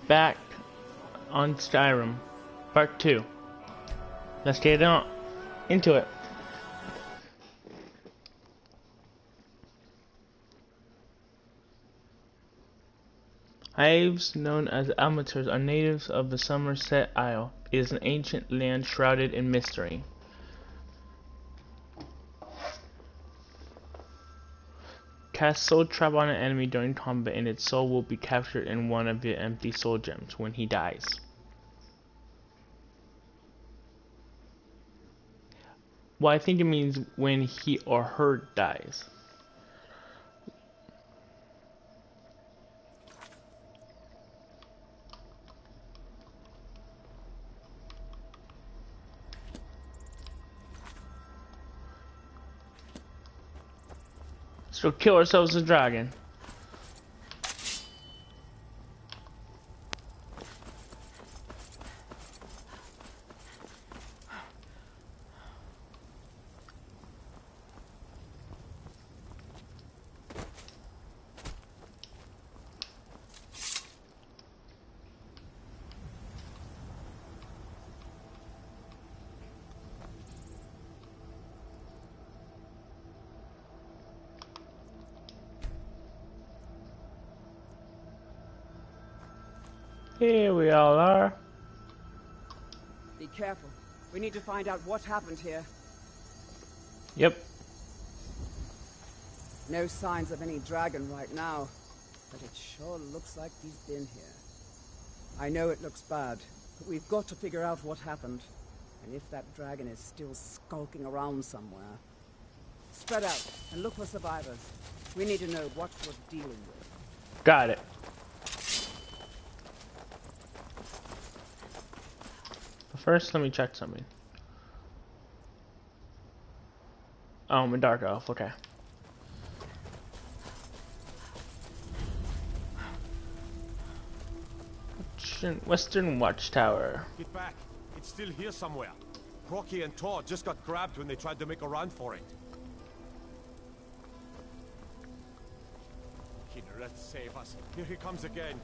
back on Skyrim, part 2. Let's get on into it. Hives, known as amateurs, are natives of the Somerset Isle. It is an ancient land shrouded in mystery. Cast soul trap on an enemy during combat and its soul will be captured in one of the empty soul gems when he dies. Well, I think it means when he or her dies. So kill ourselves a dragon. Here we all are. Be careful. We need to find out what happened here. Yep. No signs of any dragon right now, but it sure looks like he's been here. I know it looks bad, but we've got to figure out what happened. And if that dragon is still skulking around somewhere. Spread out and look for survivors. We need to know what we're dealing with. Got it. First, let me check something. Oh, I'm a dark elf, okay. Western Watchtower. Get back. It's still here somewhere. Rocky and Tor just got grabbed when they tried to make a run for it. Kynareth, save us. Here he comes again.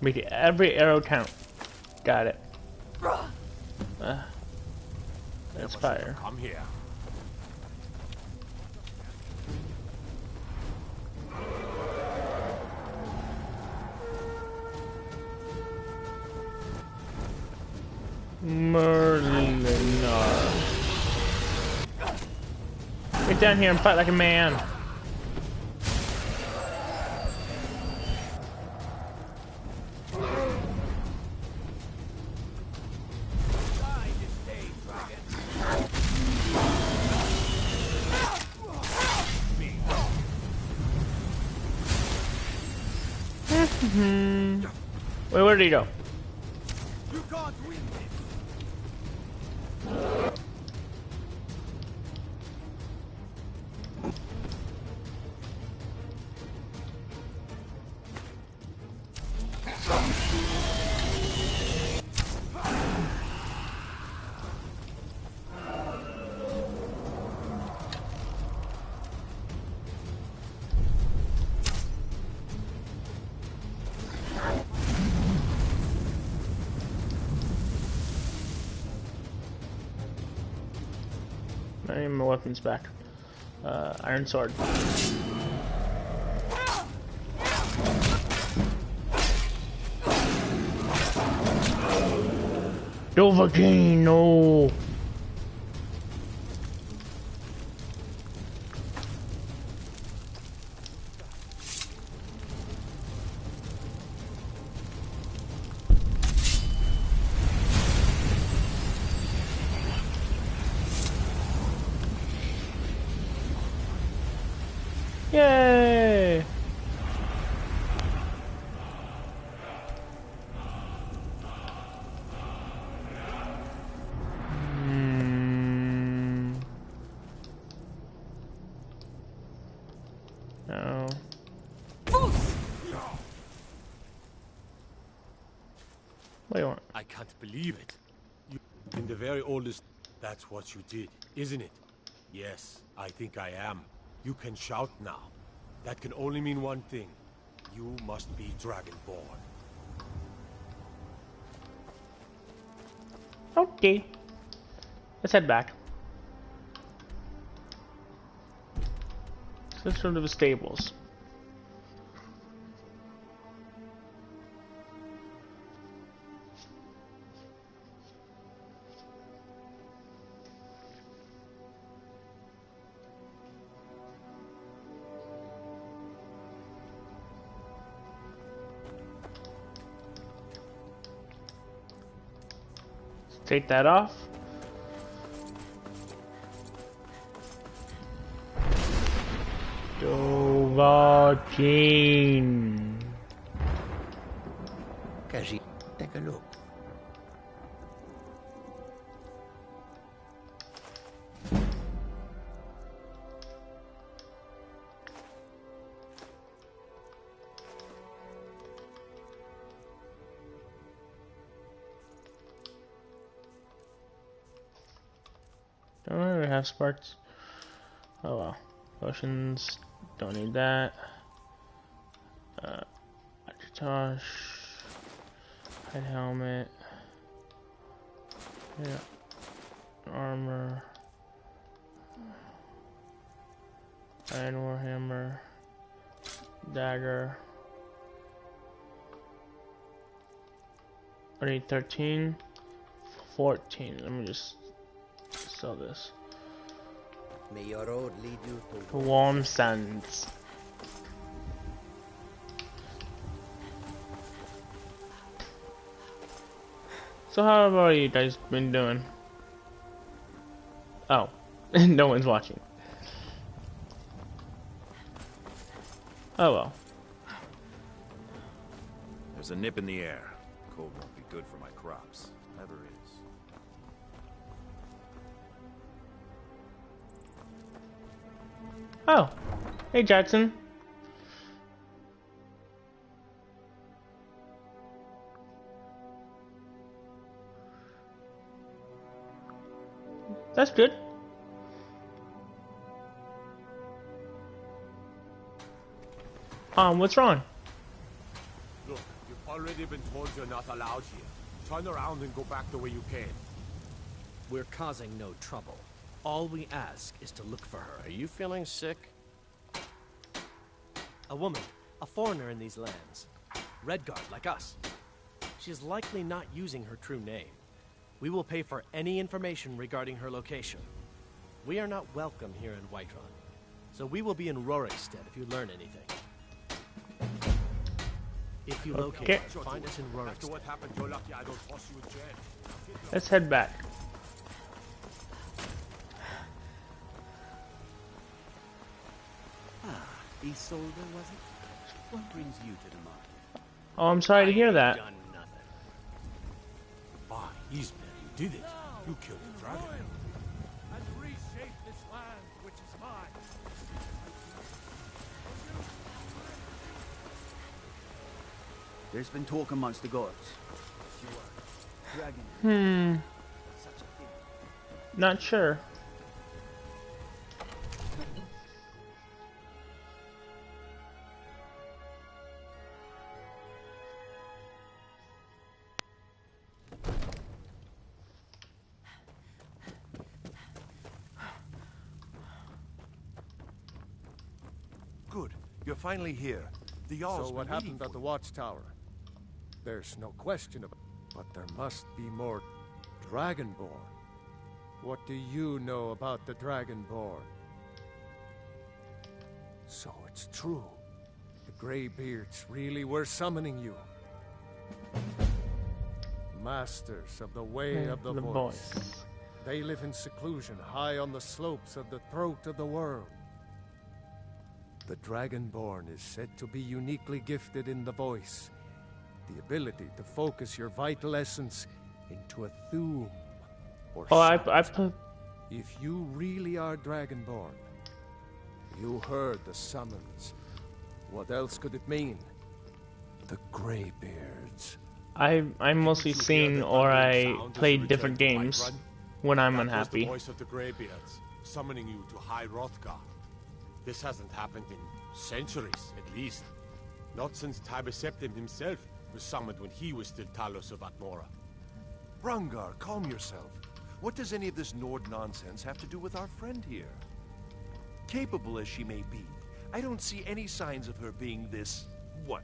Make every arrow count. Got it. That's fire. Come here. Merlinar. Get down here and fight like a man. Wait, where did he go? You can't win I need my weapons back. Iron sword. Dovahkiin, no. Yay! No. What do you want? I can't believe it. In the very oldest... That's what you did, isn't it? Yes, I think I am. You can shout now. That can only mean one thing. You must be Dragonborn. Okay. Let's head back. So let's go to the stables. Take that off. Dovahkiin. Kaji, take a look. Don't really have sparks. Oh well. Potions. Don't need that. Tosh. Head helmet. Yeah. Armor. Iron warhammer. Dagger. I need 13. 14. Let me just sell this. May your road lead you to Warm sands. So how have you guys been doing? Oh, no one's watching. Oh well. There's a nip in the air. Cold won't be good for my crops. Never is. Oh, hey Jackson. That's good. What's wrong? Look, you've already been told you're not allowed here. Turn around and go back the way you came. We're causing no trouble. All we ask is to look for her. Are you feeling sick? A woman, a foreigner in these lands. Redguard, like us. She is likely not using her true name. We will pay for any information regarding her location. We are not welcome here in Whiterun, so we will be in Rorikstead if you learn anything. If you locate her, find us in After what Rorikstead. happened, you're lucky I don't toss you in jail. Let's head back. Isolde, was it? What brings you to the market? Oh, I'm sorry to hear that. Done nothing. Ah, Ismail, you did it. You killed the dragon. And reshape this land, which is mine. There's been talk amongst the gods. Dragon. Such a thing. Not sure. Good. You're finally here. The Jarl's So what been waiting happened at for the you. watchtower? There's no question about it. But there must be more Dragonborn. What do you know about the Dragonborn? So it's true. The Greybeards really were summoning you. Masters of the way of the voice. They live in seclusion high on the slopes of the throat of the world. The Dragonborn is said to be uniquely gifted in the voice, the ability to focus your vital essence into a thume or Oh, I shout. put. If you really are Dragonborn, you heard the summons. What else could it mean? The Greybeards. I'm mostly Didn't you hear seen the or thundering I sound as you play returned different to games Whiterun? when I'm That was the unhappy. voice of the Greybeards, summoning you to High Hrothgar. This hasn't happened in centuries, at least. Not since Tiber Septim himself was summoned when he was still Talos of Atmora. Rangar, calm yourself. What does any of this Nord nonsense have to do with our friend here? Capable as she may be, I don't see any signs of her being this, what,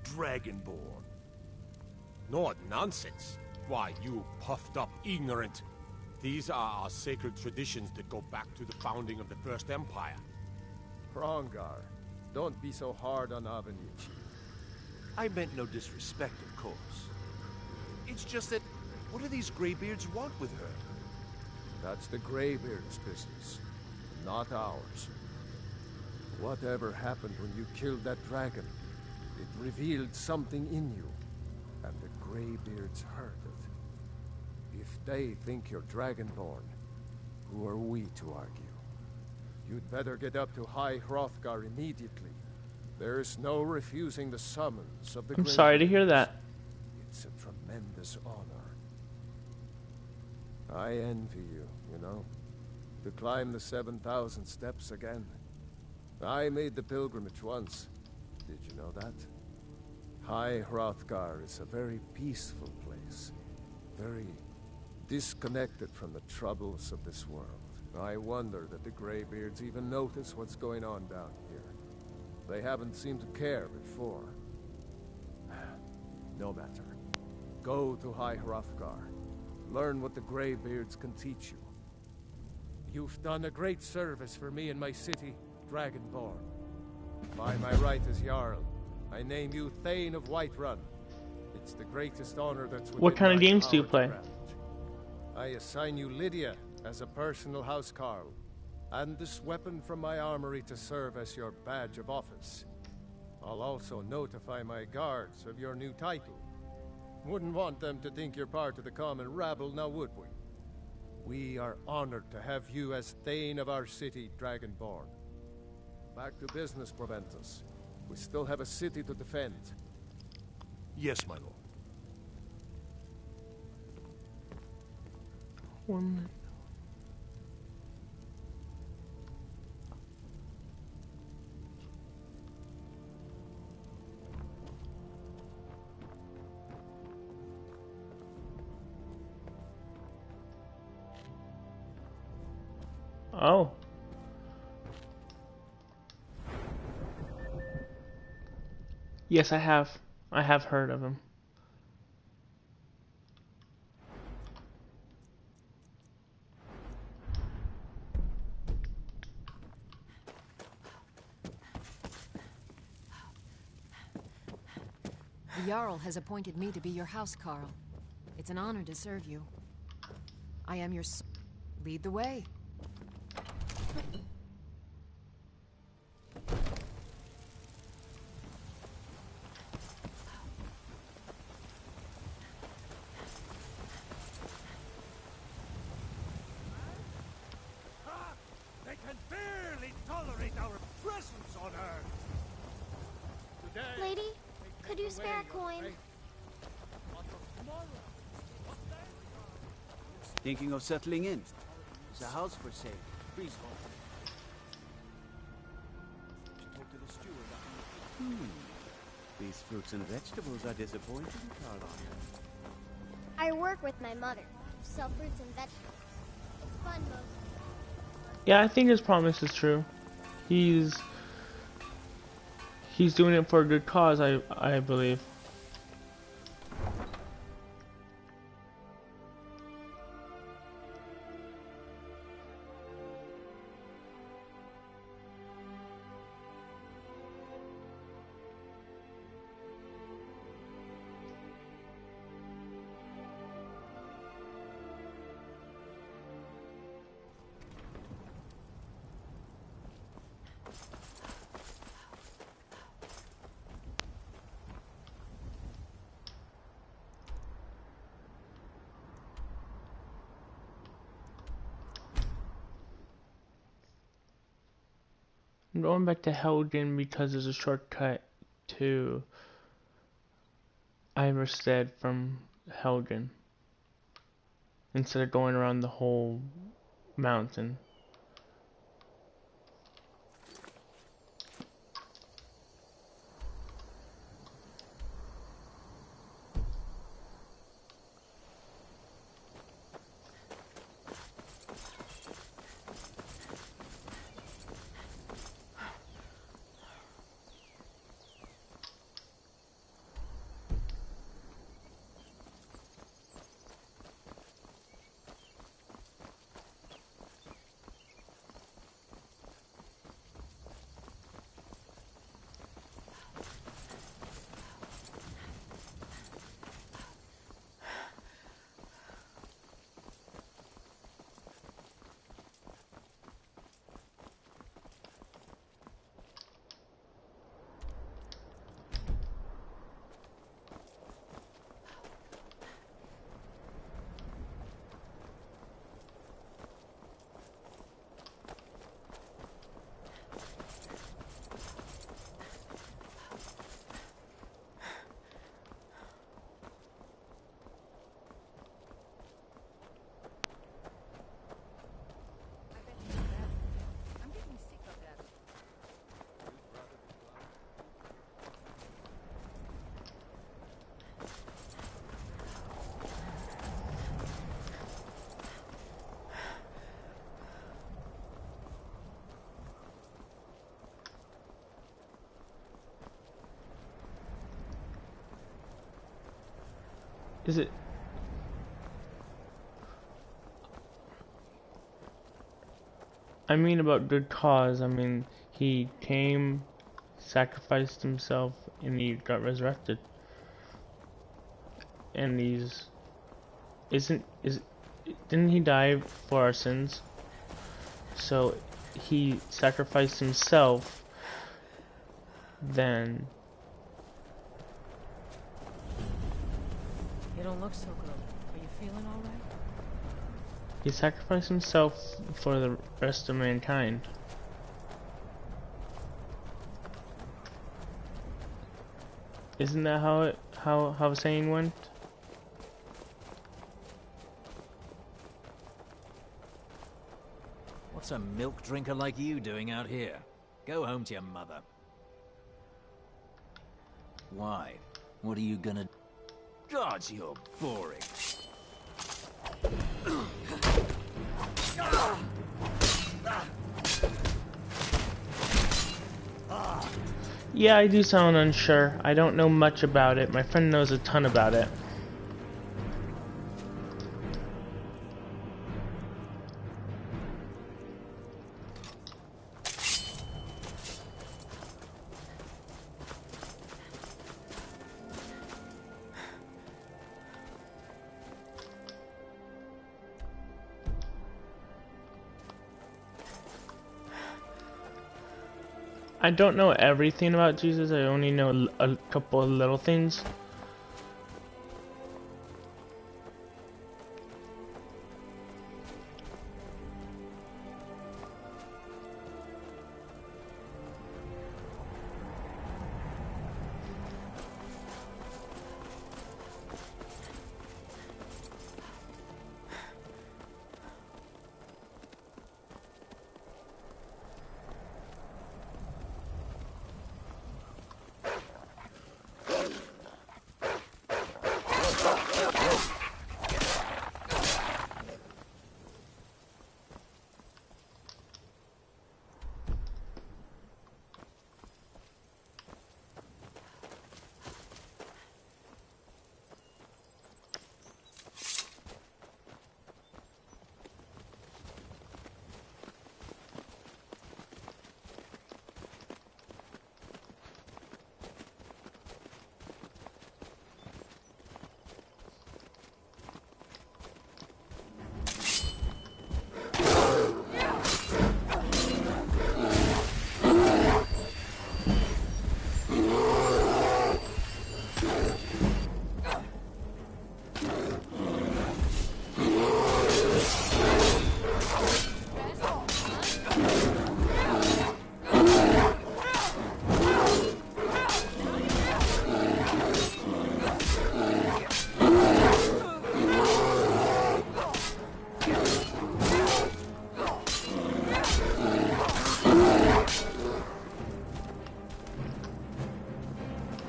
Dragonborn. Nord nonsense? Why, you puffed up ignorant. These are our sacred traditions that go back to the founding of the First Empire. Rangar, don't be so hard on Avenucci. I meant no disrespect, of course. It's just that, what do these Greybeards want with her? That's the Greybeards' business, not ours. Whatever happened when you killed that dragon, it revealed something in you, and the Greybeards heard it. If they think you're Dragonborn, who are we to argue? You'd better get up to High Hrothgar immediately. There's no refusing the summons of the I'm sorry to hear that. It's a tremendous honor. I envy you, you know, to climb the 7,000 steps again. I made the pilgrimage once. Did you know that? High Hrothgar is a very peaceful place. Very disconnected from the troubles of this world. I wonder that the Greybeards even notice what's going on down here. They haven't seemed to care before. No matter. Go to High Hrothgar. Learn what the Greybeards can teach you. You've done a great service for me and my city, Dragonborn. By my right as Jarl, I name you Thane of Whiterun. It's the greatest honor that's within What kind of my games do you power to play? grant. I assign you Lydia as a personal housecarl, and this weapon from my armory to serve as your badge of office. I'll also notify my guards of your new title. Wouldn't want them to think you're part of the common rabble, now would we? We are honored to have you as Thane of our city, Dragonborn. Back to business, Proventus. We still have a city to defend. Yes, my lord. One. Oh. Yes, I have. I have heard of him. The Jarl has appointed me to be your housecarl. It's an honor to serve you. I am your lead the way. They can barely tolerate our presence on Earth. Today, Lady, they could take you spare away a your coin? faith. But of tomorrow, what then? Thinking of settling in? There's a house for sale. Please hold. Should talk to the steward up in the... These fruits and vegetables are disappointing, Carl. I work with my mother. Sell fruits and vegetables. It's fun most. Yeah, I think his promise is true. He's doing it for a good cause, I believe. I'm going back to Helgen because there's a shortcut to Iverstead from Helgen instead of going around the whole mountain. Is it? I mean about good cause. I mean, he came, sacrificed himself, and he got resurrected. And these... Didn't he die for our sins? So, he sacrificed himself, then... You don't look so good. Are you feeling all right? He sacrificed himself for the rest of mankind. Isn't that how the saying went? What's a milk drinker like you doing out here? Go home to your mother. Why? What are you gonna... God, you're boring. Yeah, I do sound unsure. I don't know much about it. My friend knows a ton about it. I don't know everything about Jesus. I only know a couple of little things.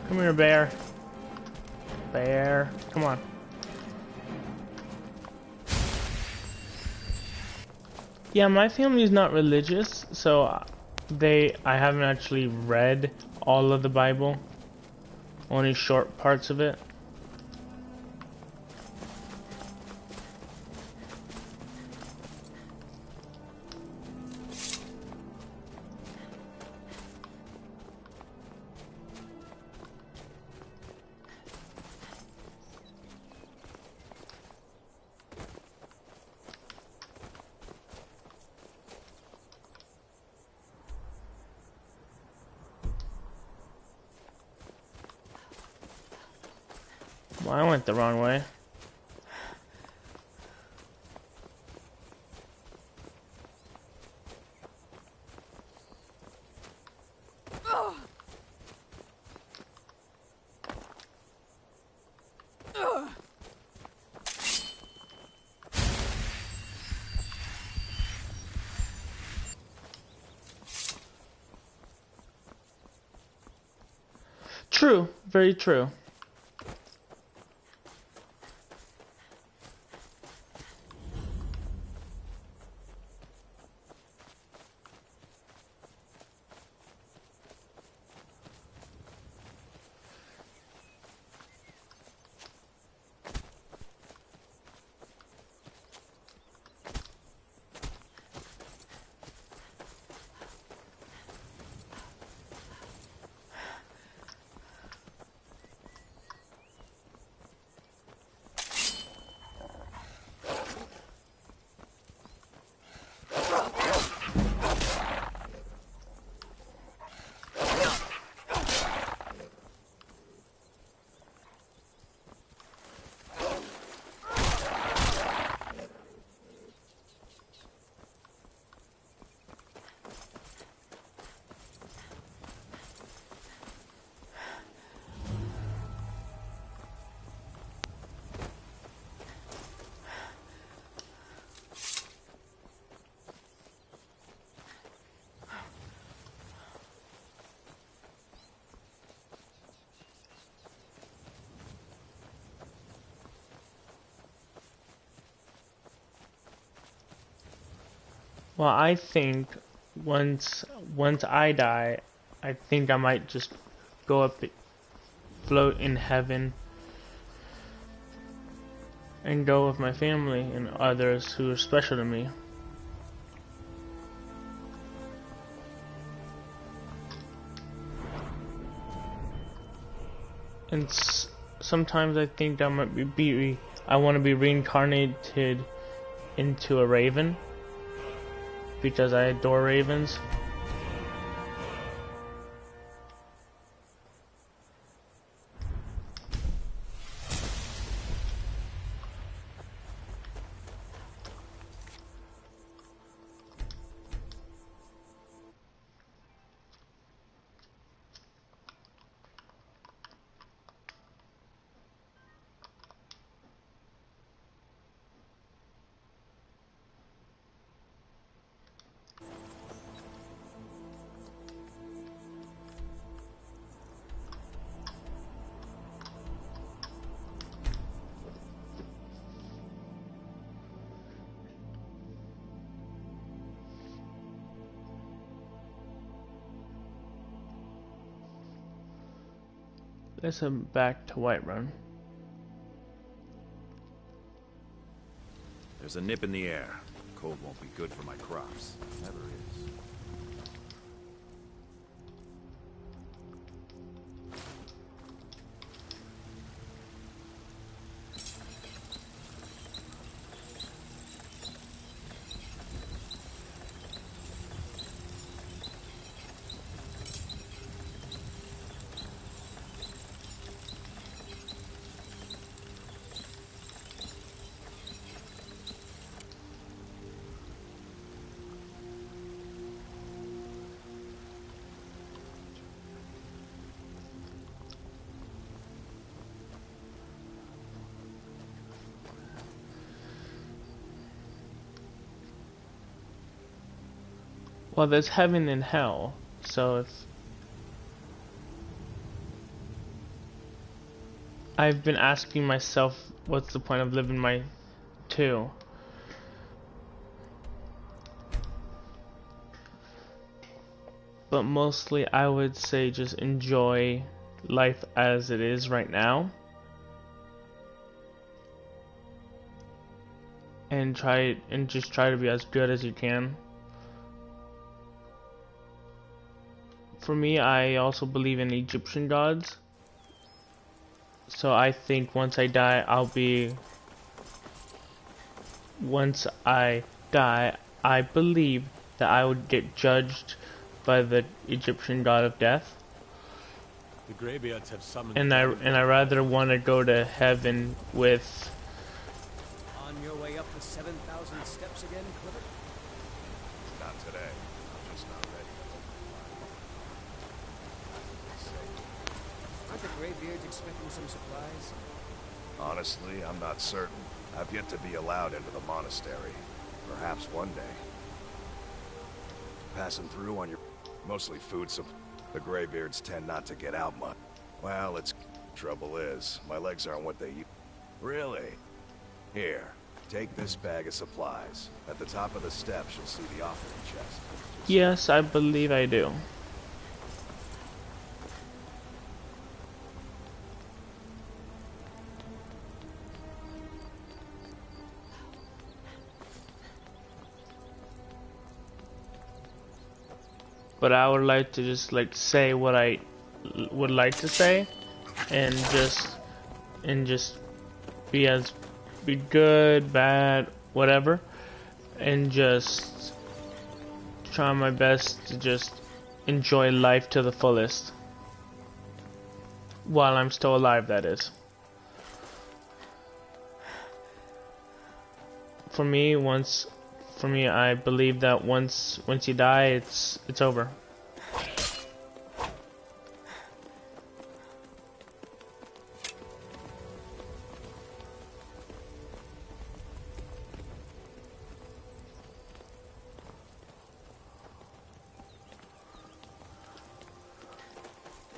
Come here, bear. Bear, come on. Yeah, my family is not religious, so I haven't actually read all of the Bible, only short parts of it. Well, I went the wrong way. True, very true. Well, I think once I die, I think I might just go up, float in heaven, and go with my family and others who are special to me. And sometimes I think I might I want to be reincarnated into a raven because I adore ravens. Let's head back to Whiterun. There's a nip in the air. Cold won't be good for my crops. Never is. Well, there's heaven and hell, so if I've been asking myself, what's the point of living my two? But mostly I would say just enjoy life as it is right now. And just try to be as good as you can. For me, I also believe in Egyptian gods. So I think once I die, I believe that I would get judged by the Egyptian god of death. The Greybeards have summoned And I rather want to go to heaven with. On your way up the 7,000 steps again, Clifford? Not today. I'm just not ready. Aren't the Greybeards expecting some supplies? Honestly, I'm not certain. I've yet to be allowed into the monastery. Perhaps one day. Passing through on your... Mostly food, the Greybeards tend not to get out much. Well, trouble is, my legs aren't what they used. Really? Here, take this bag of supplies. At the top of the steps, you'll see the offering chest. Yes, I believe I do. But I would like to just say what I would like to say, and just be good, bad, whatever, and just try my best to just enjoy life to the fullest while I'm still alive, that is. For me, I believe that once you die, it's over.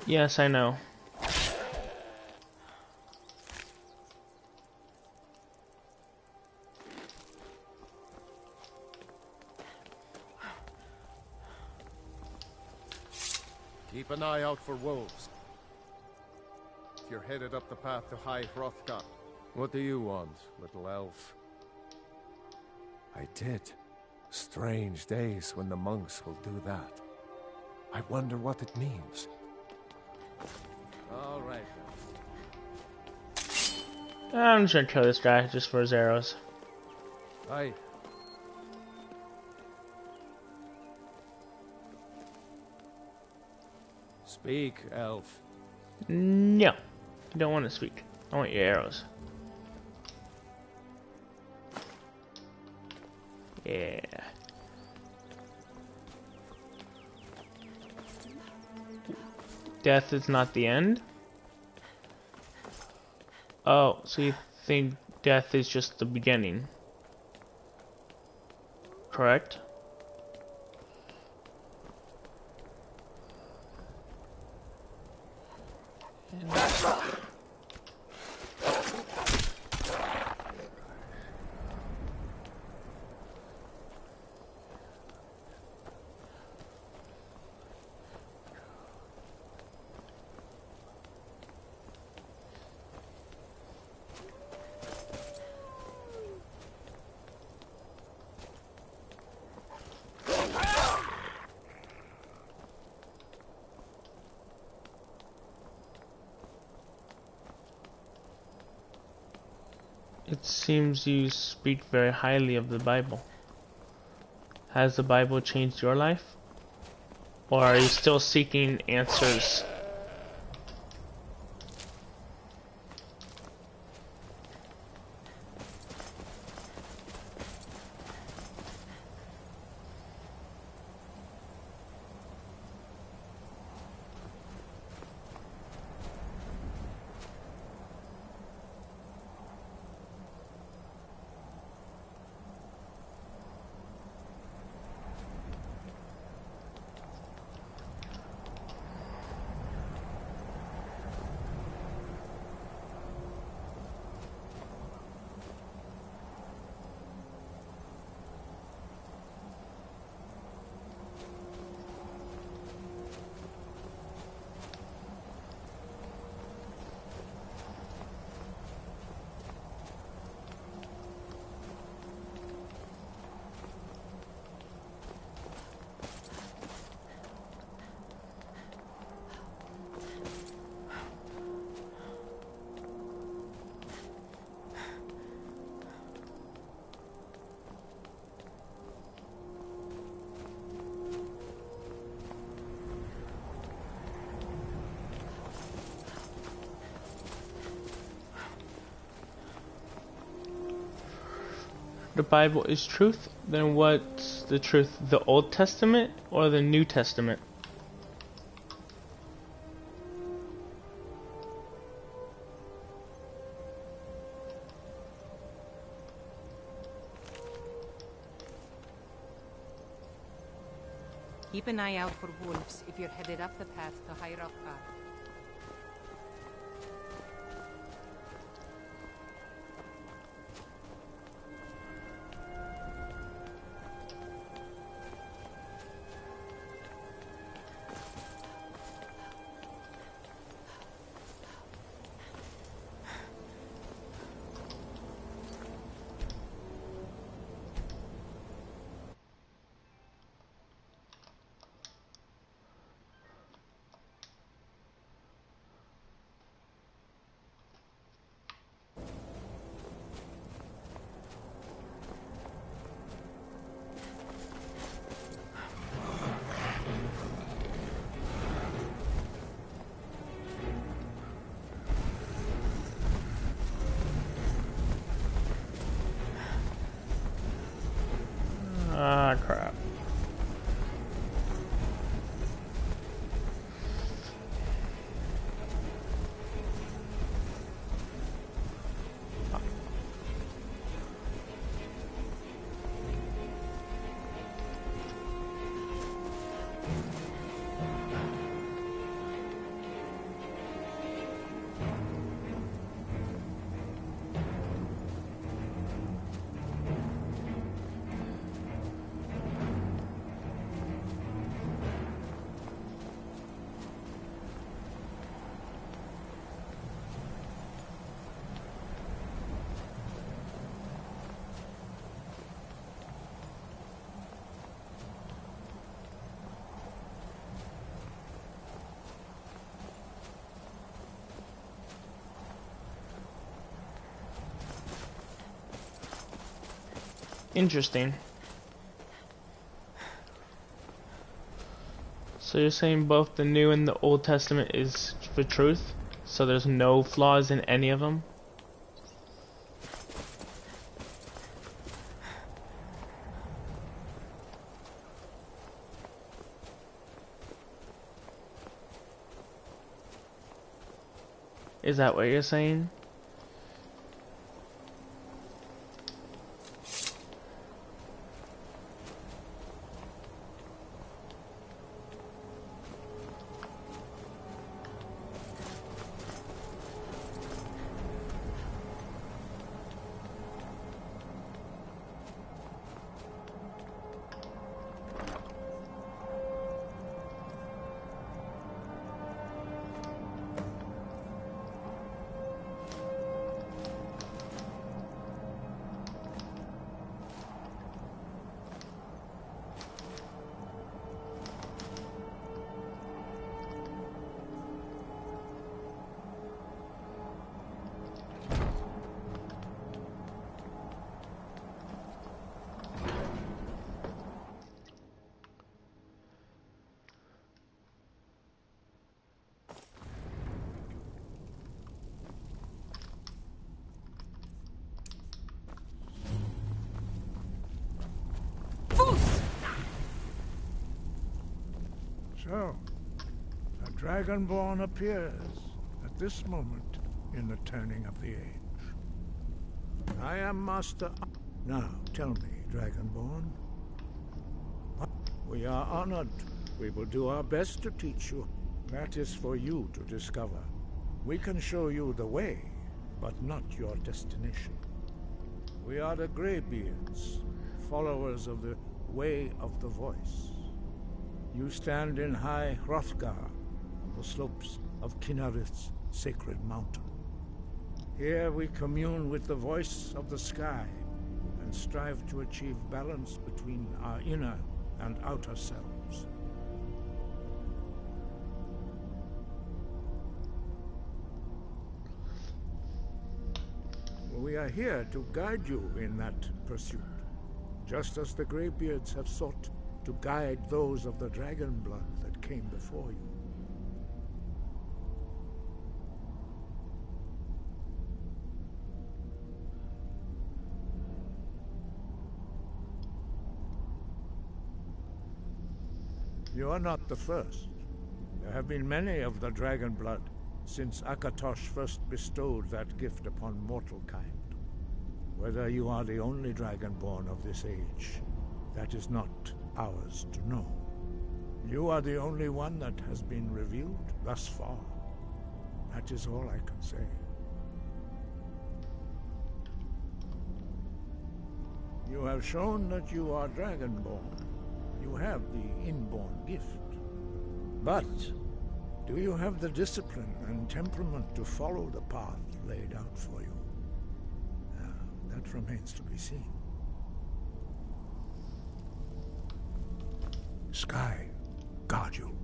Yes, I know. keep an eye out for wolves. You're headed up the path to High Hrothgar. What do you want, little elf? I did. Strange days when the monks will do that. I wonder what it means. All right. I'm just gonna kill this guy just for his arrows. Aye. Speak, elf. No, I don't want to speak. I want your arrows. Yeah. Death is not the end? Oh, so you think death is just the beginning? Correct? It seems you speak very highly of the Bible. Has the Bible changed your life? Or are you still seeking answers? The Bible is truth, then what's the truth? The Old Testament or the New Testament? Keep an eye out for wolves if you're headed up the path to High Hrothgar. Interesting. So you're saying both the New and the Old Testament is for truth? So there's no flaws in any of them? Is that what you're saying? So, a Dragonborn appears at this moment in the turning of the age. I am Master... Now, tell me, Dragonborn. We are honored. We will do our best to teach you. That is for you to discover. We can show you the way, but not your destination. We are the Greybeards, followers of the Way of the Voice. You stand in High Hrothgar, on the slopes of Kinarith's sacred mountain. Here we commune with the voice of the sky and strive to achieve balance between our inner and outer selves. We are here to guide you in that pursuit, just as the Greybeards have sought to guide those of the dragon blood that came before you. You are not the first. There have been many of the dragon blood since Akatosh first bestowed that gift upon mortal kind. Whether you are the only dragonborn of this age, that is not ours to know. You are the only one that has been revealed thus far. That is all I can say. You have shown that you are dragonborn. You have the inborn gift. But do you have the discipline and temperament to follow the path laid out for you? That remains to be seen. Sky, guard you.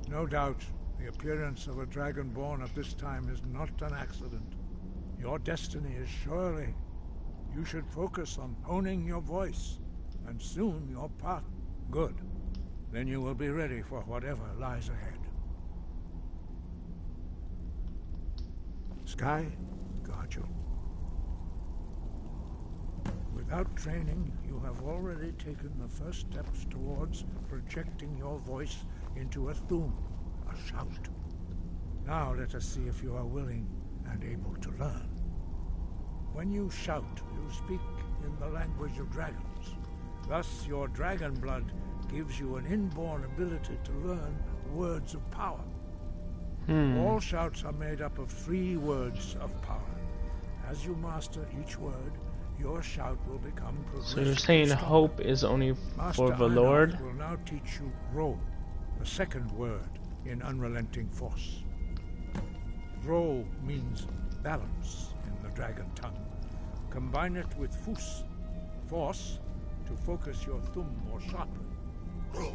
No doubt, the appearance of a dragonborn at this time is not an accident. Your destiny is surely. You should focus on honing your voice, and soon your path. Good. Then you will be ready for whatever lies ahead. Sky, guard you. Without training, you have already taken the first steps towards projecting your voice into a thum, a shout. Now let us see if you are willing and able to learn. When you shout, you speak in the language of dragons. Thus, your dragon blood gives you an inborn ability to learn words of power. All shouts are made up of 3 words of power. As you master each word, your shout will become progressively So you're saying stronger. hope is only Master for the Lord? will now teach you Ro, the second word in unrelenting force. Ro means balance in the dragon tongue. Combine it with Fus, force, to focus your thumb more sharply. Ro.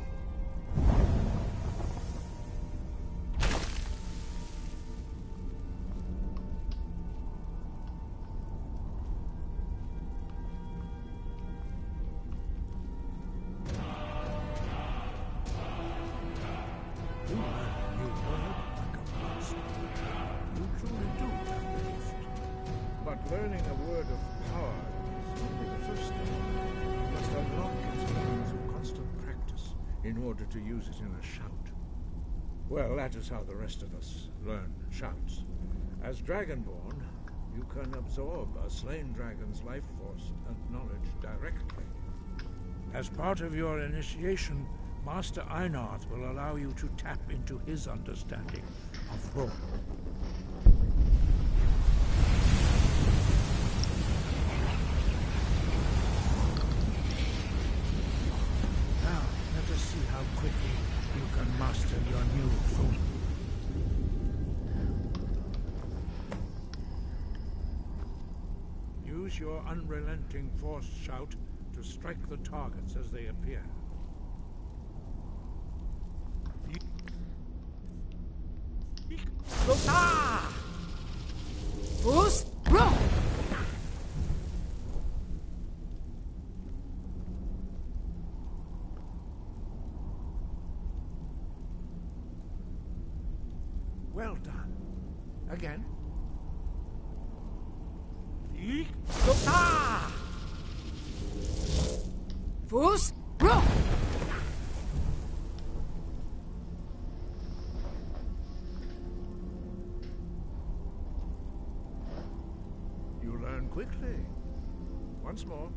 But learning a word of power is only the first step. You must unlock its meaning through constant practice in order to use it in a shout. Well, that is how the rest of us learn shouts. As Dragonborn, you can absorb a slain dragon's life force and knowledge directly. As part of your initiation, Master Einarth will allow you to tap into his understanding of roll. Now, let us see how quickly you can master your new form. Use your unrelenting force shout to strike the targets as they appear. Well done. Again. Fus, bro. You learn quickly. Once more.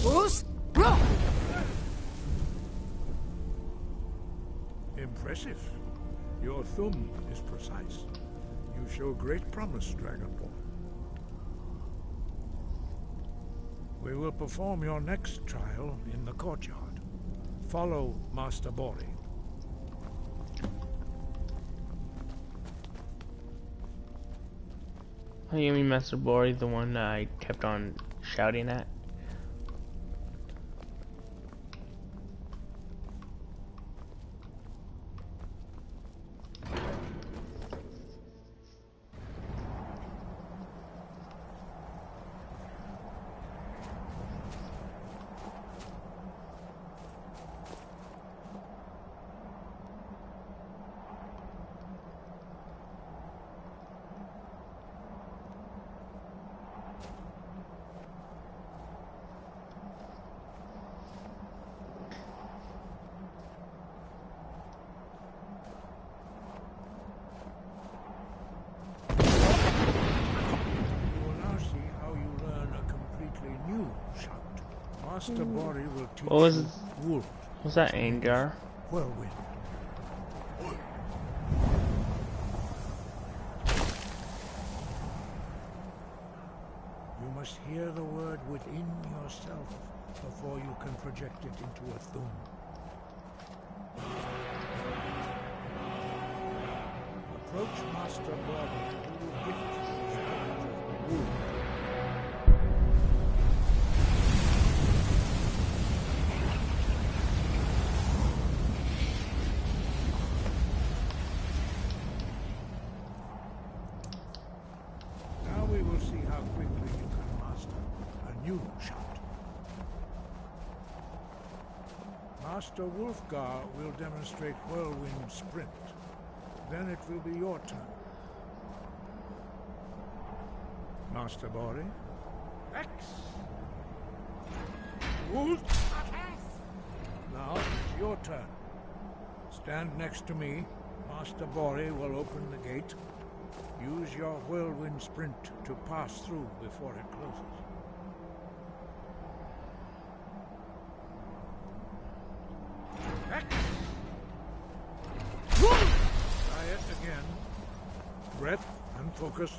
Fus, bro. Impressive. Your thumb is precise. You show great promise, Dragonborn. We will perform your next trial in the courtyard. Follow Master Bori. Oh, you mean Master Bori, the one I kept on shouting at? Master Bori will teach What was you wolf. Was that anger? Whirlwind. You must hear the word within yourself before you can project it into a thum. Approach Master Bori, who will gift you the knowledge of wolf. Master Wolfgar will demonstrate Whirlwind Sprint. Then it will be your turn. Master Bori. X. Wolf. Now it's your turn. Stand next to me. Master Bori will open the gate. Use your Whirlwind Sprint to pass through before it closes. Try it again. Breath and focus.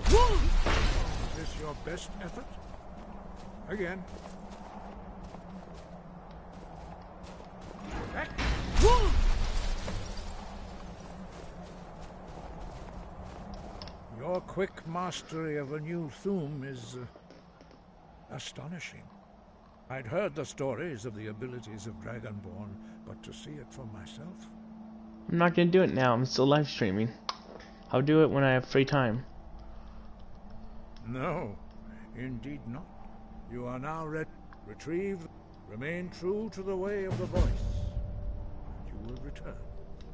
Is this your best effort? Again. Your quick mastery of a new thum is astonishing. I'd heard the stories of the abilities of Dragonborn, but to see it for myself... I'm not gonna do it now, I'm still live streaming. I'll do it when I have free time. No, indeed not. You are now ready. Retrieve Remain true to the way of the voice, and you will return.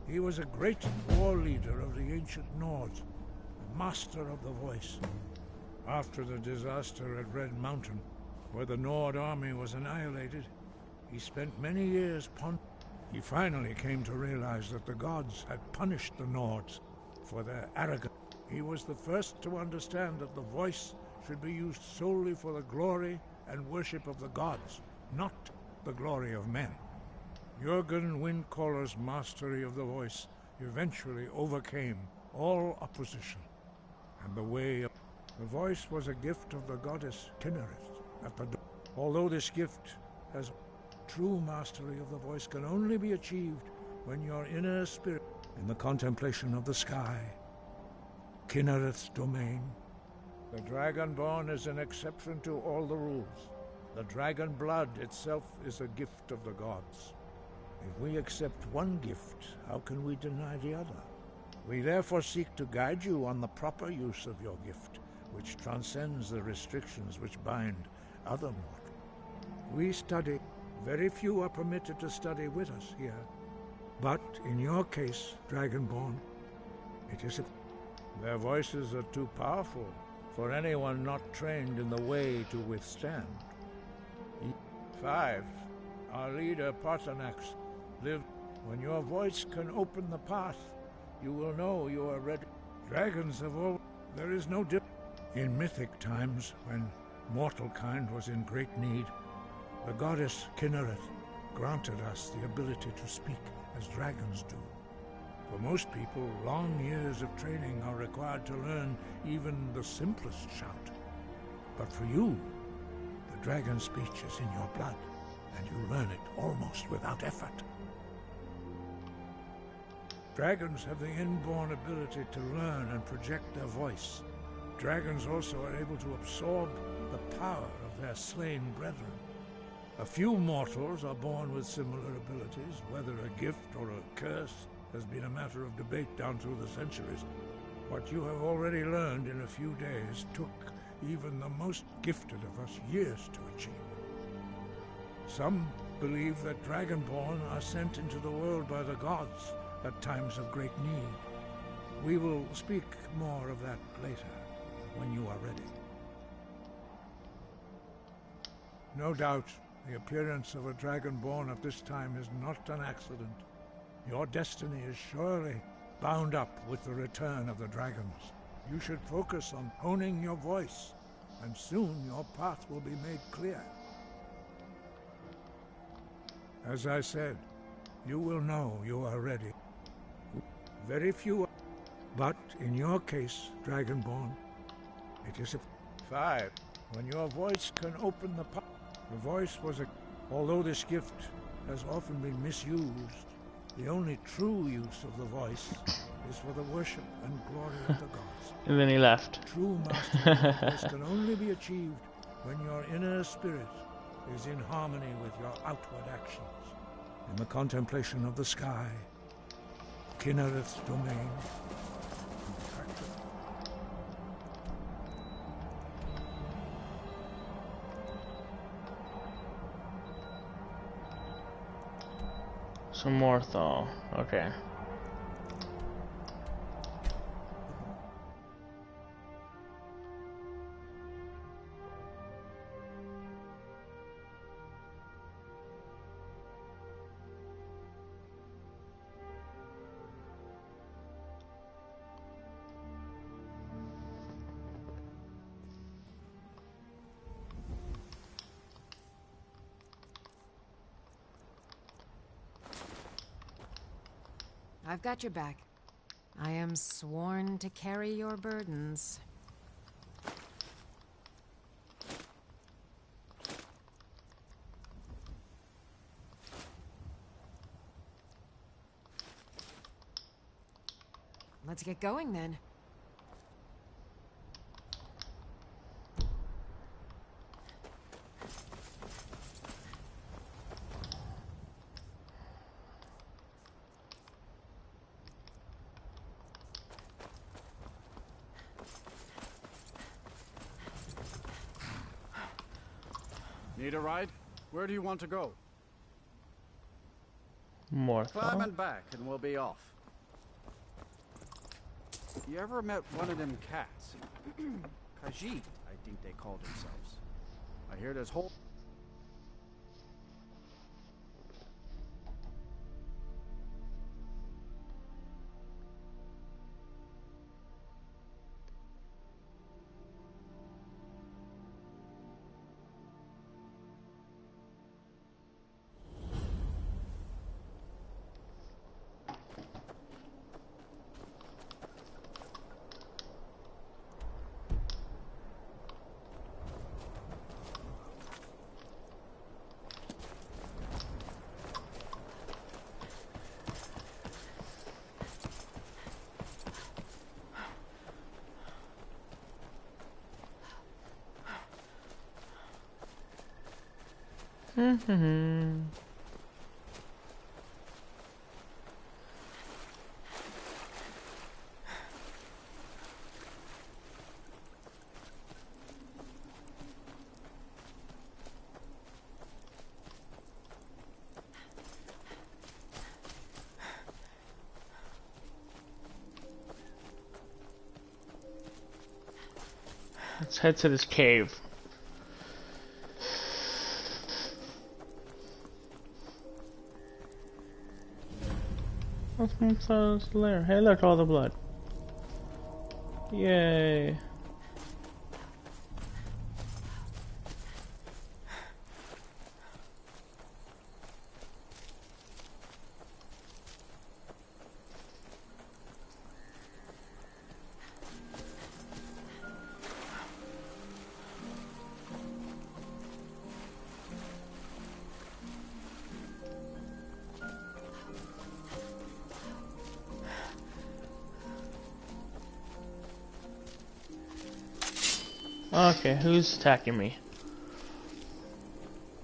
He was a great war leader of the ancient Nords, a master of the voice. After the disaster at Red Mountain, where the Nord army was annihilated, he spent many years He finally came to realize that the gods had punished the Nords for their arrogance. He was the first to understand that the voice should be used solely for the glory and worship of the gods, not the glory of men. Jürgen Windcaller's mastery of the voice eventually overcame all opposition, and the voice was a gift of the goddess Kinnereth at the door. Although this gift has true mastery of the voice can only be achieved when your inner spirit in the contemplation of the sky, Kinnereth's domain. The Dragonborn is an exception to all the rules. The dragon blood itself is a gift of the gods. If we accept one gift, how can we deny the other? We therefore seek to guide you on the proper use of your gift, which transcends the restrictions which bind other mortals. We study. Very few are permitted to study with us here. But in your case, Dragonborn, it is their voices are too powerful for anyone not trained in the way to withstand. 5. Our leader, Paarthurnax, lived. When your voice can open the path, you will know you are ready. Dragons have all. There is no difference. In mythic times, when mortal kind was in great need, the goddess Kinnereth granted us the ability to speak as dragons do. For most people, long years of training are required to learn even the simplest shout. But for you, the dragon speech is in your blood, and you learn it almost without effort. Dragons have the inborn ability to learn and project their voice. Dragons also are able to absorb the power of their slain brethren. A few mortals are born with similar abilities. Whether a gift or a curse has been a matter of debate down through the centuries. What you have already learned in a few days took even the most gifted of us years to achieve. Some believe that Dragonborn are sent into the world by the gods at times of great need. We will speak more of that later, when you are ready. No doubt, the appearance of a Dragonborn at this time is not an accident. Your destiny is surely bound up with the return of the dragons. You should focus on honing your voice, and soon your path will be made clear. As I said, you will know you are ready. Very few are, but in your case, Dragonborn, it is a 5. When your voice can open the path. The voice was although this gift has often been misused, the only true use of the voice is for the worship and glory of the gods. And then he left. True mastery of the voice can only be achieved when your inner spirit is in harmony with your outward actions. In the contemplation of the sky, Kinnereth's domain. Some more thaw. Okay. I've got your back. I am sworn to carry your burdens. Let's get going then. Need a ride? Where do you want to go? More. Climbing back and we'll be off. You ever met one of them cats? Khajiit, I think they called themselves. I hear this whole... Let's head to this cave. What's Mumsa's lair? Hey, look, all the blood. Yay. Okay, who's attacking me?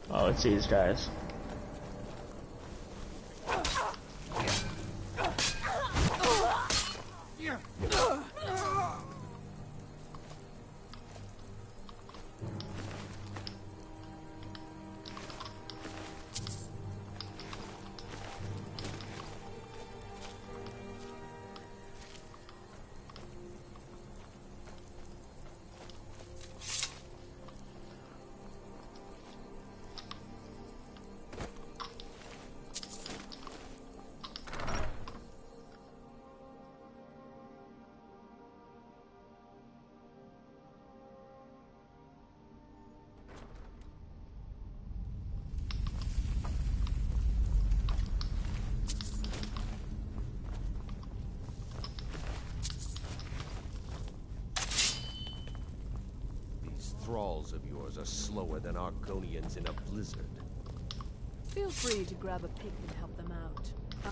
Oh, it's these guys. Thralls of yours are slower than Argonians in a blizzard. Feel free to grab a pick and help them out. I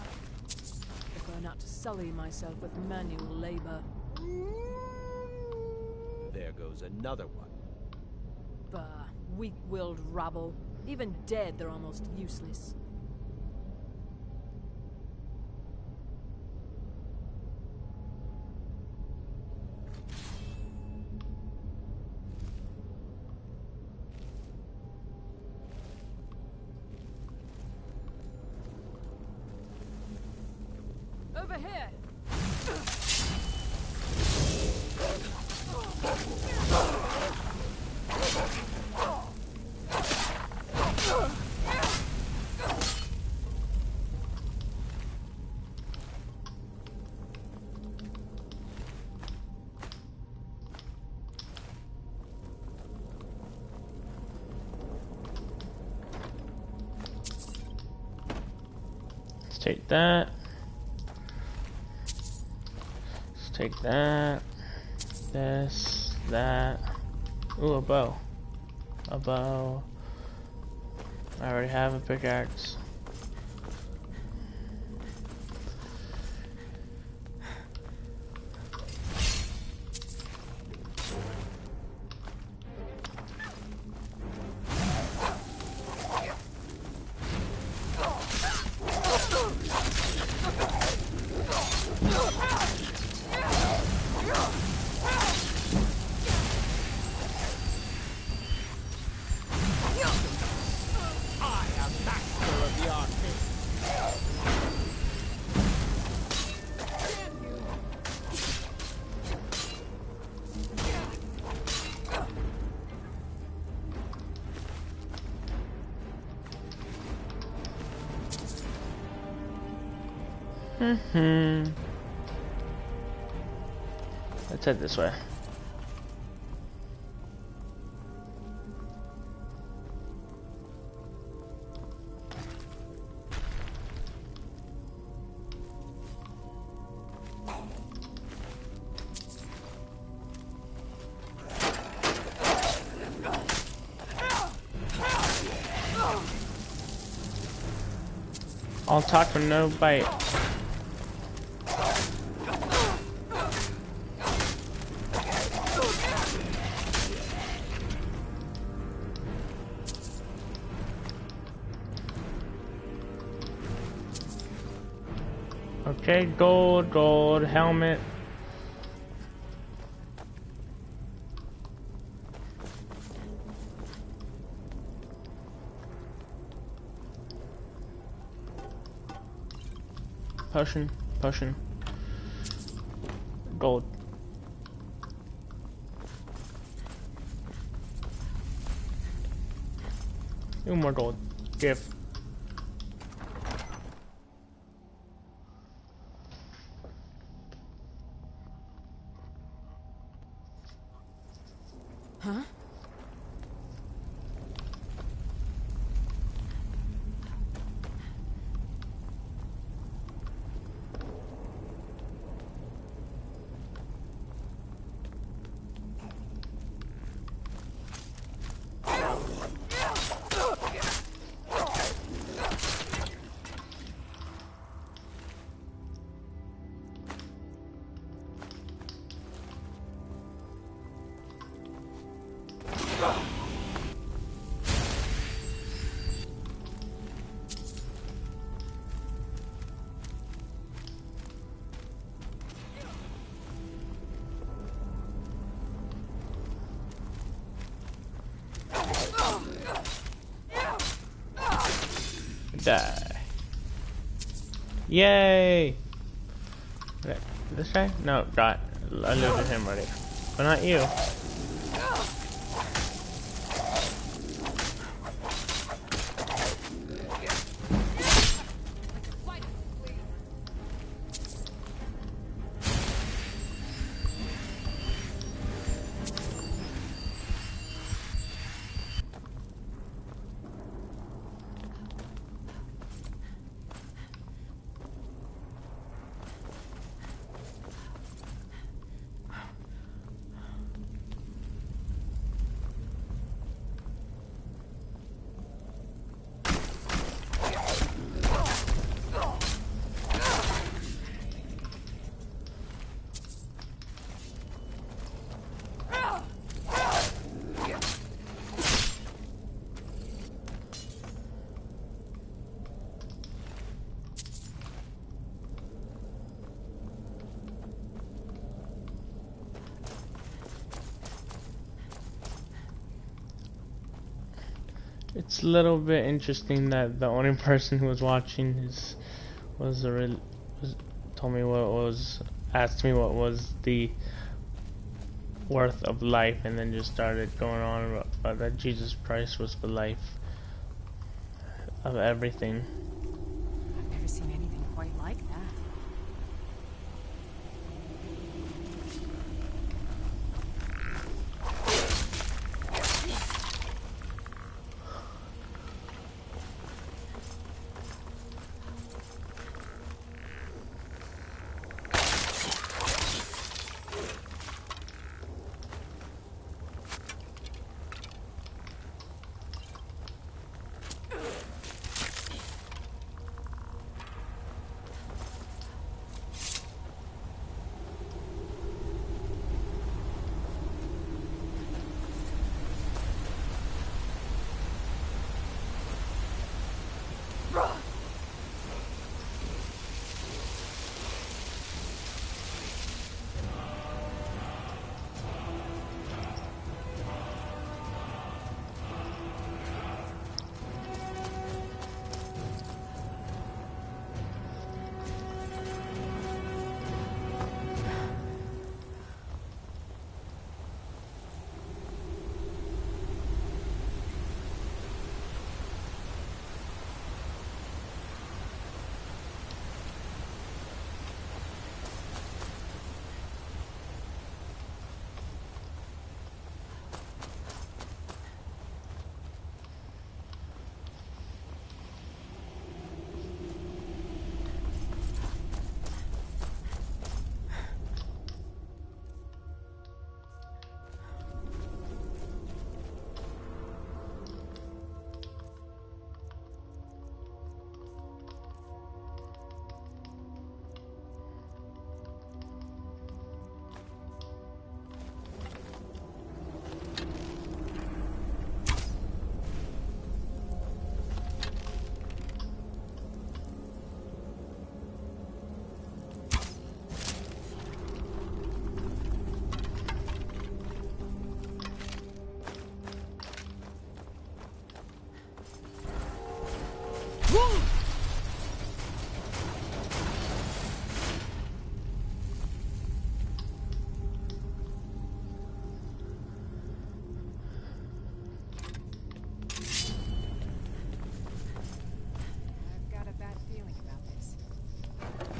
prefer not to sully myself with manual labor. There goes another one. Bah, weak-willed rabble. Even dead, they're almost useless. Over here! Let's take that. Take that, this, that. Ooh, a bow. A bow. I already have a pickaxe. Let's head this way. I'll talk for no bite. Okay, gold, helmet. Potion. Gold. Even more gold. Give. Huh? Die. Yay! Okay, this guy? No, got. I looted him already. But not you. It's a little bit interesting that the only person who was watching told me what was, asked me what was the worth of life, and then just started going on about that Jesus Christ was the life of everything. I've never seen anything quite like that.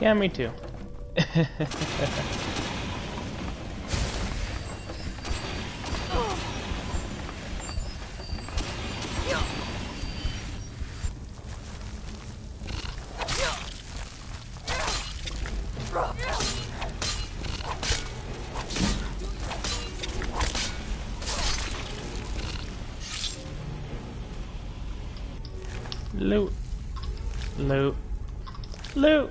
Yeah, me too. Loot. Loot. Loot!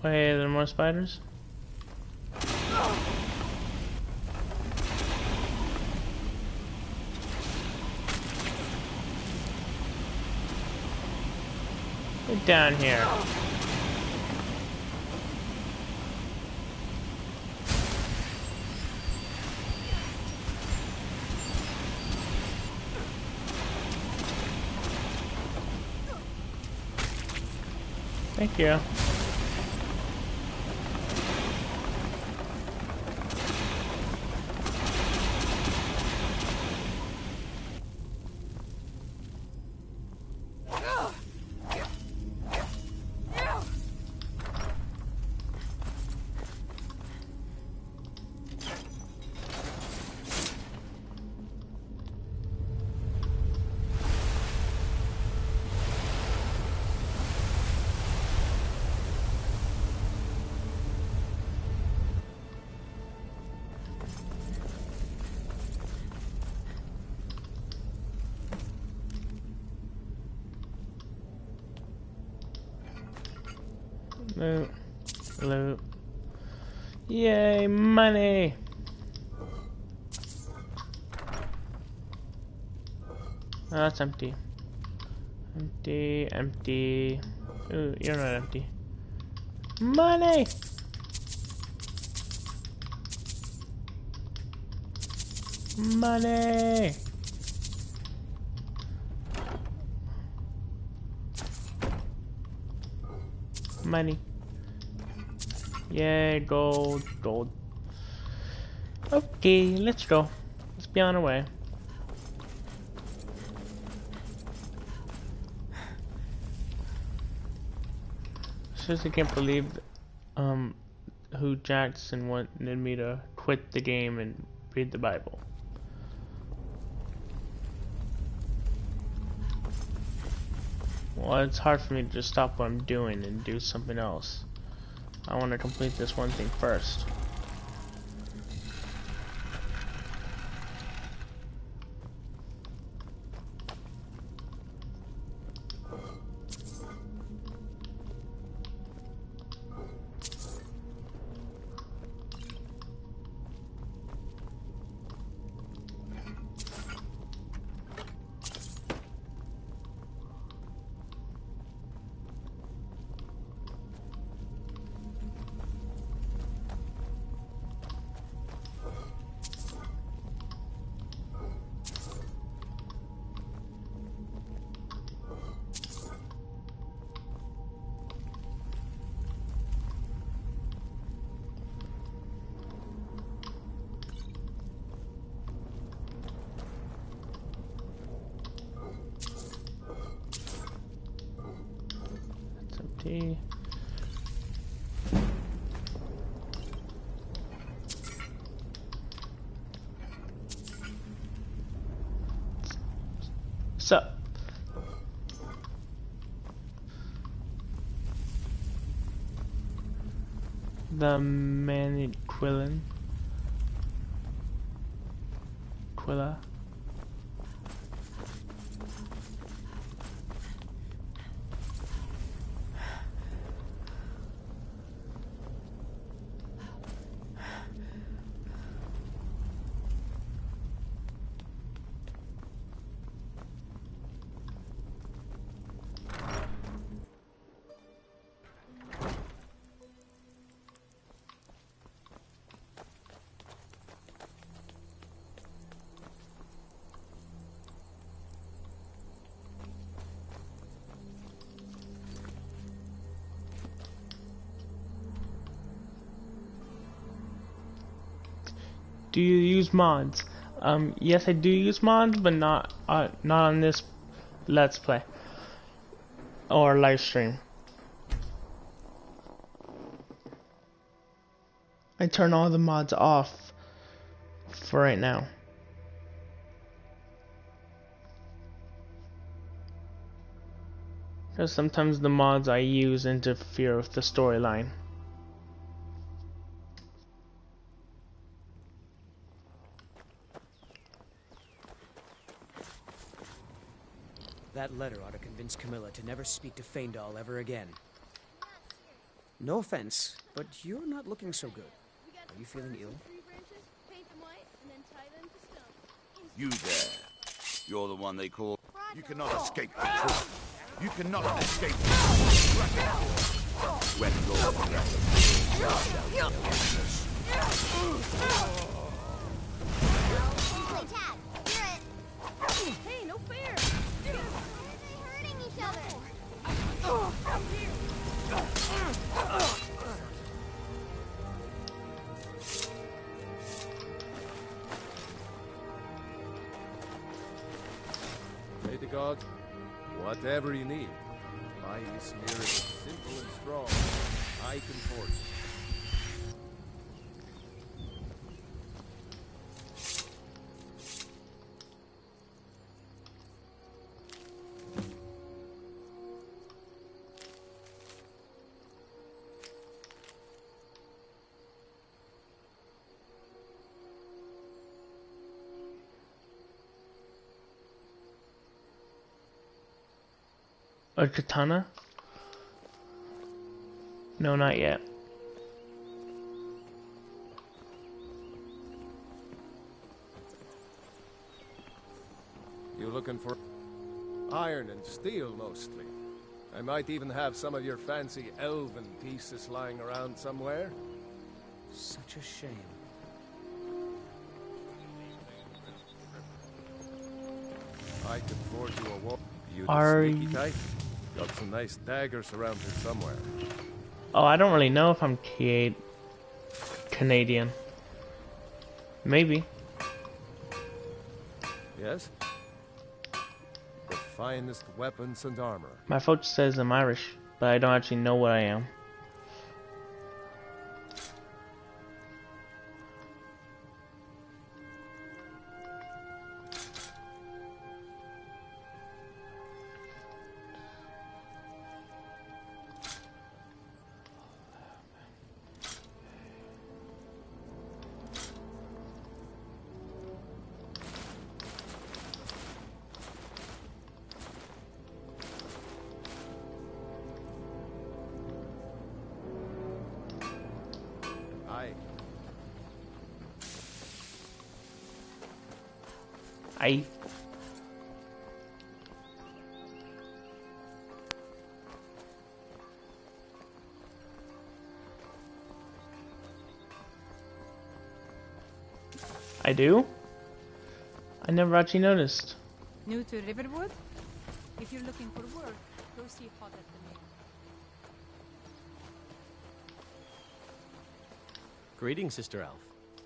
Wait, are there more spiders? Get down here. Thank you. Loot. Loot. Yay, money! Oh, that's empty. Empty, empty. Ooh, you're not empty. Money! Money! Money. Yay, gold, gold. Okay, let's go. Let's be on our way. Seriously, can't believe who Jackson wanted me to quit the game and read the Bible. Well, it's hard for me to just stop what I'm doing and do something else. I want to complete this one thing first. empty. So the manid Quilla. Do you use mods? Yes, I do use mods, but not on this Let's Play or live stream. I turn all the mods off for right now. Because sometimes the mods I use interfere with the storyline. That letter ought to convince Camilla to never speak to Faendal ever again. No offense, but you're not looking so good. Are you feeling ill? You there. You're the one they call... You cannot escape the truth. You cannot escape the truth. When Lord Dragon Play tag. Hear it. Hey, no fair. Why are they hurting each other? Pray to God, whatever you need. My Ysmir is simple and strong. I can forge it. A katana? No, not yet. You looking for iron and steel mostly? I might even have some of your fancy elven pieces lying around somewhere. Such a shame. I could forge you a war. You Are the sneaky you... type? Got some nice daggers around here somewhere. Oh, I don't really know if I'm Canadian. Maybe. Yes? The finest weapons and armor. My phone says I'm Irish, but I don't actually know what I am. I do? I never actually noticed. New to Riverwood? If you're looking for work, go see Hot at the Mill. Greetings, Sister Elf.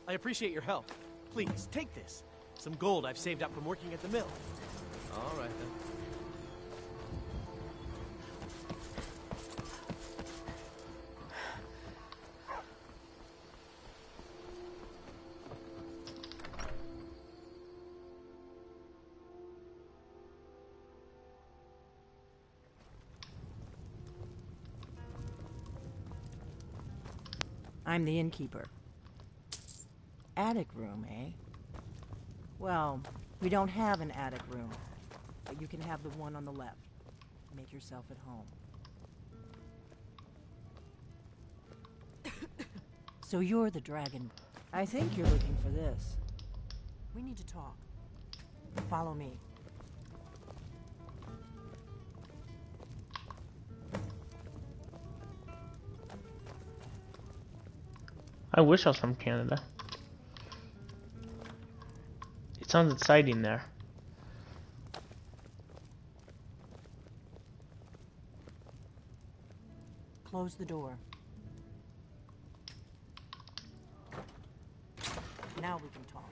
I appreciate your help. Please, take this. Some gold I've saved up from working at the mill. All right, then. I'm the innkeeper. Attic room, eh? Well, we don't have an attic room, but you can have the one on the left. Make yourself at home. So you're the dragon. I think you're looking for this. We need to talk. Follow me. I wish I was from Canada. It sounds exciting there. Close the door. Now we can talk.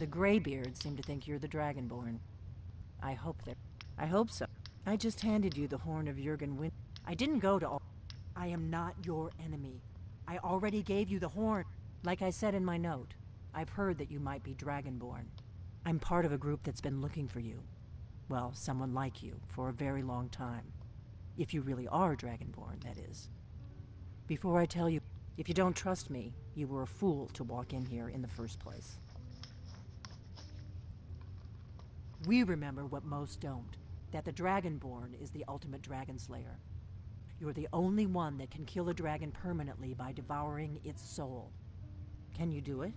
The Greybeards seem to think you're the Dragonborn. I hope so. I just handed you the horn of Jurgen Win. I didn't go to all... I am not your enemy. I already gave you the horn. Like I said in my note, I've heard that you might be Dragonborn. I'm part of a group that's been looking for you. Well, someone like you, for a very long time. If you really are Dragonborn, that is. Before I tell you, if you don't trust me, you were a fool to walk in here in the first place. We remember what most don't, that the Dragonborn is the ultimate dragon slayer. You're the only one that can kill a dragon permanently by devouring its soul. Can you do it?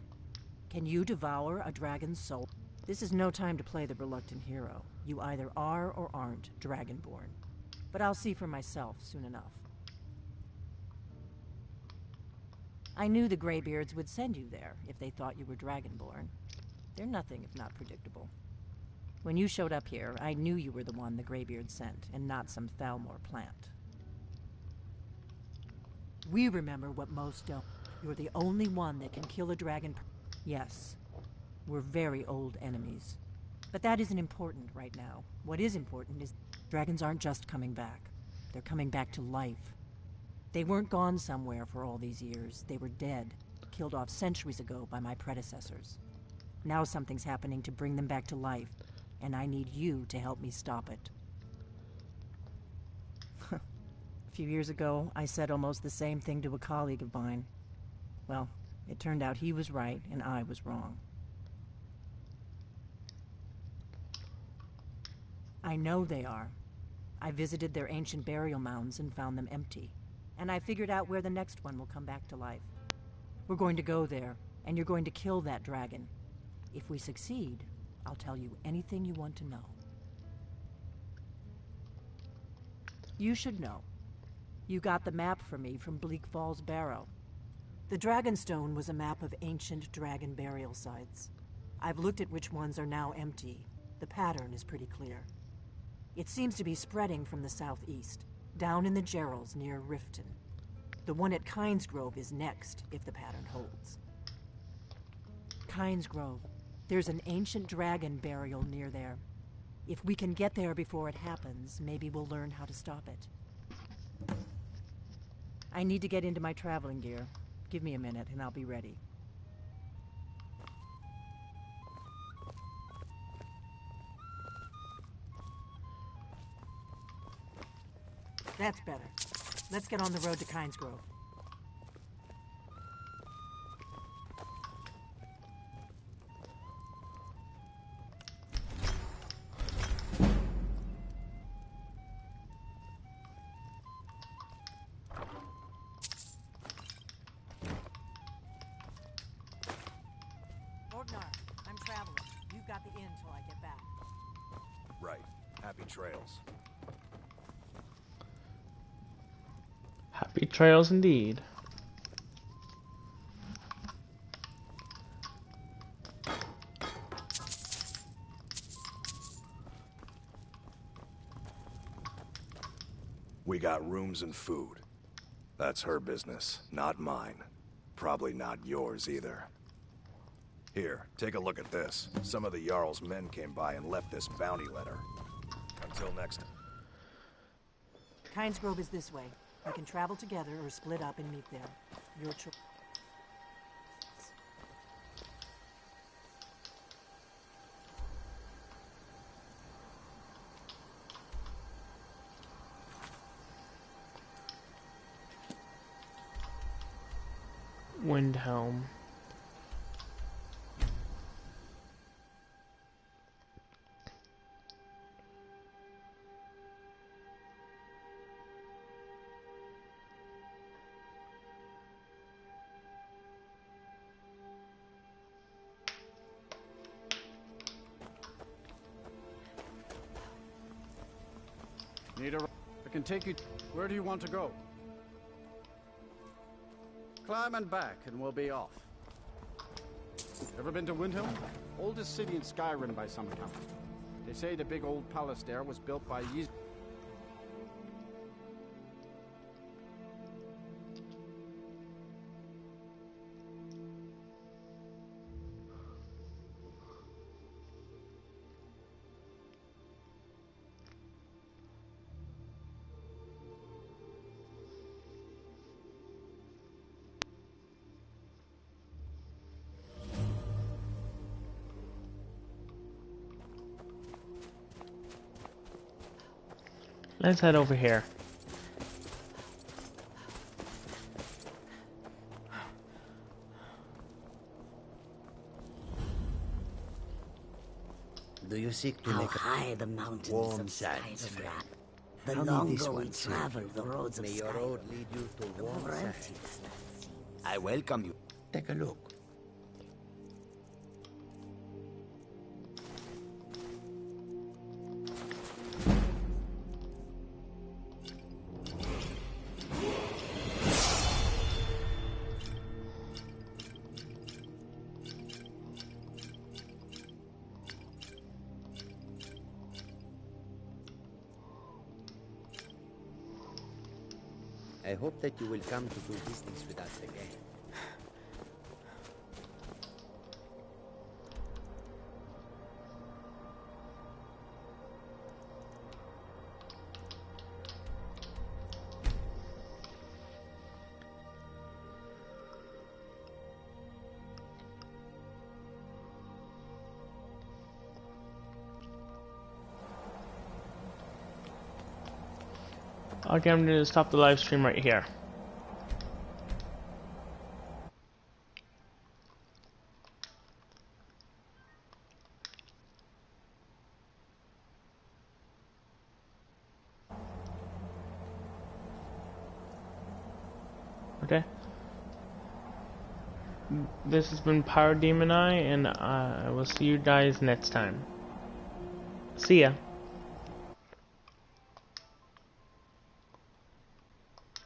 Can you devour a dragon's soul? This is no time to play the reluctant hero. You either are or aren't Dragonborn. But I'll see for myself soon enough. I knew the Greybeards would send you there if they thought you were Dragonborn. They're nothing if not predictable. When you showed up here, I knew you were the one the Greybeards sent, and not some Thalmor plant. We remember what most don't. You're the only one that can kill a dragon. Yes, we're very old enemies. But that isn't important right now. What is important is dragons aren't just coming back. They're coming back to life. They weren't gone somewhere for all these years. They were dead, killed off centuries ago by my predecessors. Now something's happening to bring them back to life, and I need you to help me stop it. A few years ago, I said almost the same thing to a colleague of mine. Well, it turned out he was right and I was wrong. I know they are. I visited their ancient burial mounds and found them empty. And I figured out where the next one will come back to life. We're going to go there, and you're going to kill that dragon. If we succeed, I'll tell you anything you want to know. You should know. You got the map for me from Bleak Falls Barrow. The Dragonstone was a map of ancient dragon burial sites. I've looked at which ones are now empty. The pattern is pretty clear. It seems to be spreading from the southeast, down in the Gerals near Riften. The one at Kynesgrove is next, if the pattern holds. Kynesgrove. There's an ancient dragon burial near there. If we can get there before it happens, maybe we'll learn how to stop it. I need to get into my traveling gear. Give me a minute and I'll be ready. That's better. Let's get on the road to Kynesgrove. I'm traveling. You've got the inn till I get back. Right. Happy trails. Happy trails indeed. We got rooms and food. That's her business, not mine. Probably not yours either. Here, take a look at this. Some of the Jarl's men came by and left this bounty letter. Until next time. Kynesgrove is this way. We can travel together or split up and meet there. Your choice. Windhelm. I can take you... Where do you want to go? Climb and back, and we'll be off. Ever been to Windhelm? Oldest city in Skyrim by some account. They say the big old palace there was built by Ys... Let's head over here. Do you seek to How make high the mountains warm of sands Skyrim fair? rap. The How may longer this we one serve travel you? the roads of May your Skyrim, road lead you to the warm more sands. empty this land seems. I welcome you. Take a look. I hope that you will come to do business with us again. Okay, I'm gonna stop the live stream right here. Okay. This has been Power Demon Eye, and I will see you guys next time. See ya.